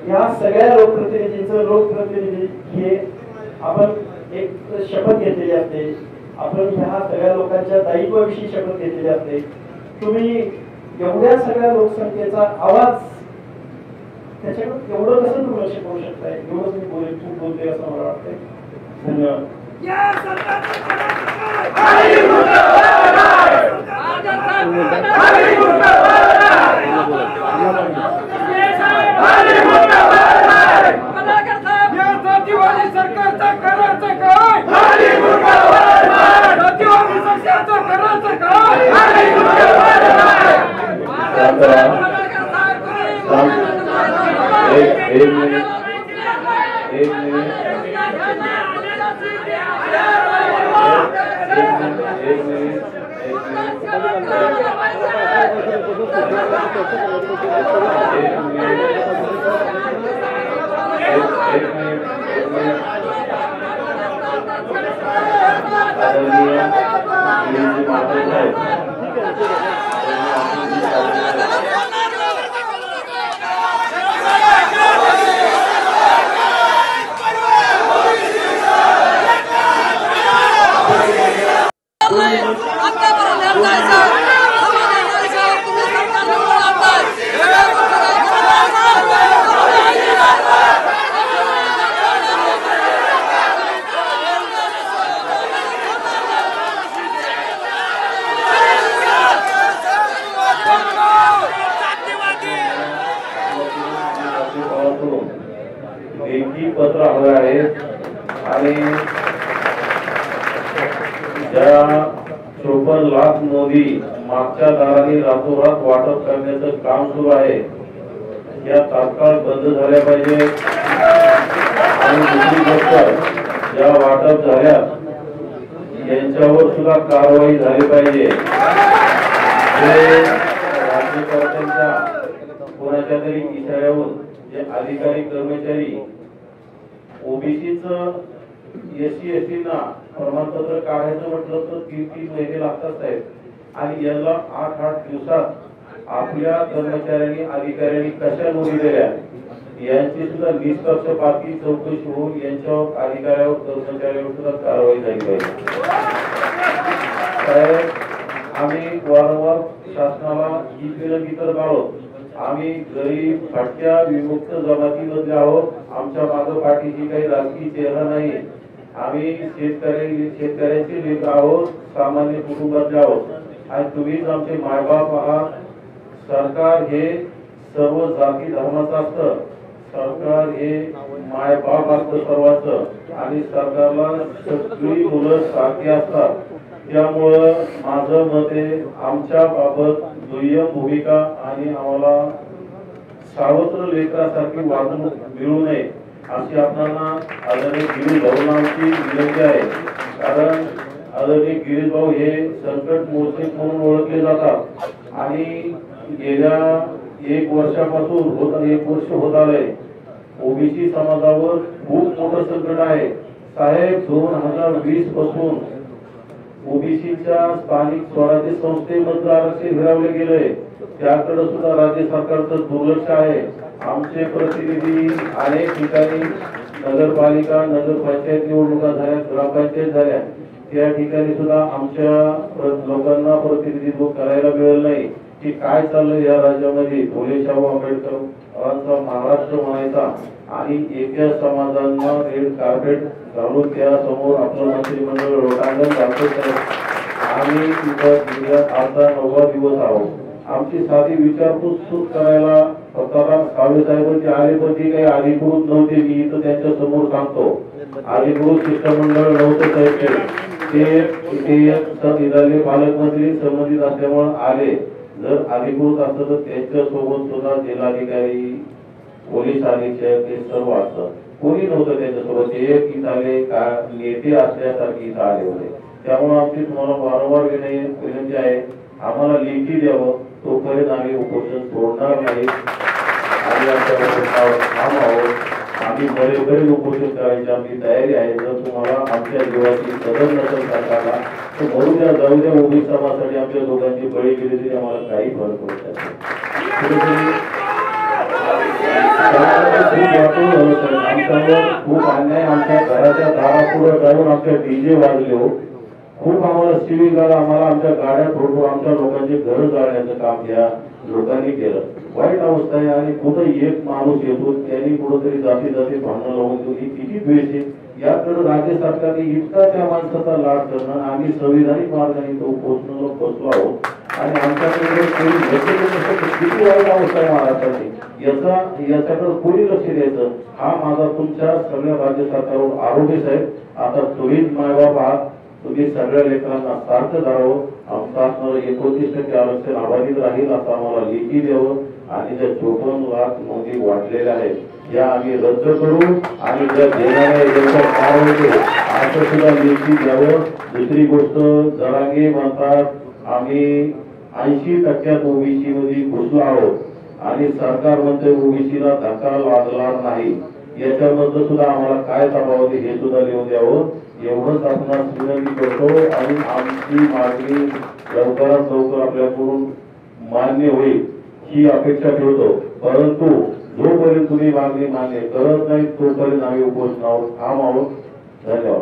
या सगळ्या लोकप्रतिनिधींचं लोकप्रतिनिधी हे आपण एक शपथ घेतलेली असते, आपण ह्या सगळ्या लोकांच्या दायित्वाविषयी शपथ घेतलेली असते. तुम्ही एवढ्या सगळ्या लोकसंख्येचा आवाज त्याच्याकडे एवढं कसं दुर्लक्ष करू शकताय? एवढं तुम्ही खूप बोलते असं मला वाटतंय. धन्यवाद. लेखी पत्र हवे आहे आणि ज्या 54 लाख मोदी मागच्या दाराने रातोरात वाटप करण्याचं काम सुरू आहे या तात्काळ बंद झाल्या पाहिजे. आणि दुसरी गोष्ट ज्या वाटप झाल्या यांच्यावर सुद्धा कारवाई झाली पाहिजे. राज्यकर्त्यांच्या कोणाच्या तरी इशाऱ्यावर जे अधिकारी कर्मचारी ओबीसीच एससी एसटी ना प्रमाणपत्र काढायचं म्हटलं तर 3-3 महिने लागतात साहेब. आणि याला 8-8 दिवसात आपल्या कर्मचाऱ्यांनी अधिकाऱ्यांनी कशा नोंदी दिल्या यांची सुद्धा निष्पक्षपाती चौकशी होऊन यांच्यावर अधिकाऱ्यावर कर्मचाऱ्यावर सुद्धा कारवाई झाली पाहिजे. आम्ही वारंवार शासनाला ही विनंती करत आहोत. आम्ही गरीब भटक्या विमुक्त जमातीमधले आहोत. आमच्या मागे पाठीशी काही राजकीय चेहरा नाही. आम्ही शेतकऱ्यांचे लेकर आहोत, सामान्य कुटुंबातले आहोत आणि तुम्हीच आमचे मायबाप आहात. सरकार हे सर्व जाती धर्माचं असतं. सरकार हे मायबाप असतं सर्वांचं आणि सरकारला सगळी मुलं सारखी असतात. त्यामुळं माझं मत आहे आमच्या बाबत दुय्यम भूमिका आणि आम्हाला सावत्र लेकरासारखी वागणूक मिळू नये अशी आपल्याला आदरणीय गिरीश भाऊंची विनंती आहे. कारण आदरणीय गिरीश भाऊ हे संकट मोर्चे म्हणून ओळखले जातात आणि गेल्या 1 वर्षापासून 1 वर्ष होत आलंय ओबीसी समाजावर खूप मोठं संकट आहे साहेब. 2020 पासून ओबीसीच्या स्थानिक स्वराज्य संस्थेमधलं आरक्षण हिरावले गेलंय. त्याकडे सुद्धा राज्य सरकारचं दुर्लक्ष आहे. आमचे प्रतिनिधी अनेक ठिकाणी नगरपालिका नगरपंचायत निवडणुका झाल्या, ग्रामपंचायत झाल्या, त्या ठिकाणी सुद्धा आमच्या लोकांना प्रतिनिधित्व करायला मिळेल नाही की काय चाललंय या राज्यामध्ये. फुले शाहू आंबेडकरांचा महाराष्ट्र म्हणायचा आणि एका समाजांना रेड कार्पेट घालून त्या समोर आपलं मंत्रिमंडळ लोटांगण दाखवत आम्ही तिथं आता 9वा दिवस आहोत. आमची साधी विचारपूस करायला कावळे साहेबांचे आले पण ते काही अधिकृत नव्हते. मी इथं त्यांच्या समोर सांगतो अधिकृत शिष्टमंडळ नव्हतं साहेब. ते पालकमंत्री संबंधित असल्यामुळे आले. जर अधिकृत असतं तर त्यांच्या सोबत सुद्धा जिल्हाधिकारी पोलीस अधीक्षक हे सर्व असतं. कोणी नव्हतं त्यांच्यासोबत. एक इथं आले का नेते असल्यासारखे इथं आले होते. त्यामुळे आमची तुम्हाला वारंवार विनंती आहे आम्हाला लेखी द्यावं. तोपर्यंत आम्ही उपोषण सोडणार नाही. आम्ही बरेच उपोषण करायची आमची तयारी आहे. जर तुम्हाला आमच्या जीवाची कदर नसेल सरकारला तर मरू द्या, जाऊ द्या. ओबीसी समाजासाठी आमच्या लोकांची बळी गेली तरी आम्हाला काही फरक पडत नाही. आमच्यावर खूप अन्याय, आमच्या घराच्या दारापुढे जाऊन आमच्या डीजे वाजले हो. खूप आम्हाला शिवीगाळ, आम्हाला आमच्या गाड्या फोडून आमच्या लोकांचे घर जाळण्याचं काम या लोकांनी केलं. वाईट अवस्था आहे. आणि कुठं एक माणूस येतो त्यांनी कुठंतरी जाती भांडणं लावून देऊ, ही किती द्वेष आहे. याकडे राज्य सरकारने इतका त्या माणसाचा लाड करणं, आम्ही संविधानिक मार्गाने तो पोहोचणं बसलो आहोत. आणि आमच्याकडे कोणी किती वाईट अवस्था आहे महाराष्ट्राची, याच्याकडे कोणी लक्ष द्यायचं. हा माझा तुमच्या सगळ्या राज्य सरकारवर आरोप आहे. आता तुम्हीच मायबाप आहात, तुम्ही सगळ्या लेकरांना सारखं धरावं. आमचा 29% आरक्षण अबाधित राहील असं आम्हाला लेखी द्यावं. आणि ज्या 54 लाख नोंदी वाढलेल्या आहेत या आम्ही रद्द करू. आणि जर देणाऱ्या याच्यावर कारवाई करू असं सुद्धा लेखी द्यावं. दुसरी गोष्ट, जरांगे म्हणतात आम्ही 80% ओबीसी मध्ये घुसलो आहोत आणि सरकार म्हणते ओबीसीला धक्का लागणार नाही. याच्याबद्दल सुद्धा आम्हाला काय तफावत हे सुद्धा लिहून द्यावं. एवढंच आपणास विनंती करतो. आणि आमची मागणी लवकरात लवकर आपल्याकडून मान्य होईल ही अपेक्षा ठेवतो. परंतु जोपर्यंत तुम्ही मागणी मान्य करत नाही तोपर्यंत आम्ही उपोषणावर ठाम आहोत. धन्यवाद.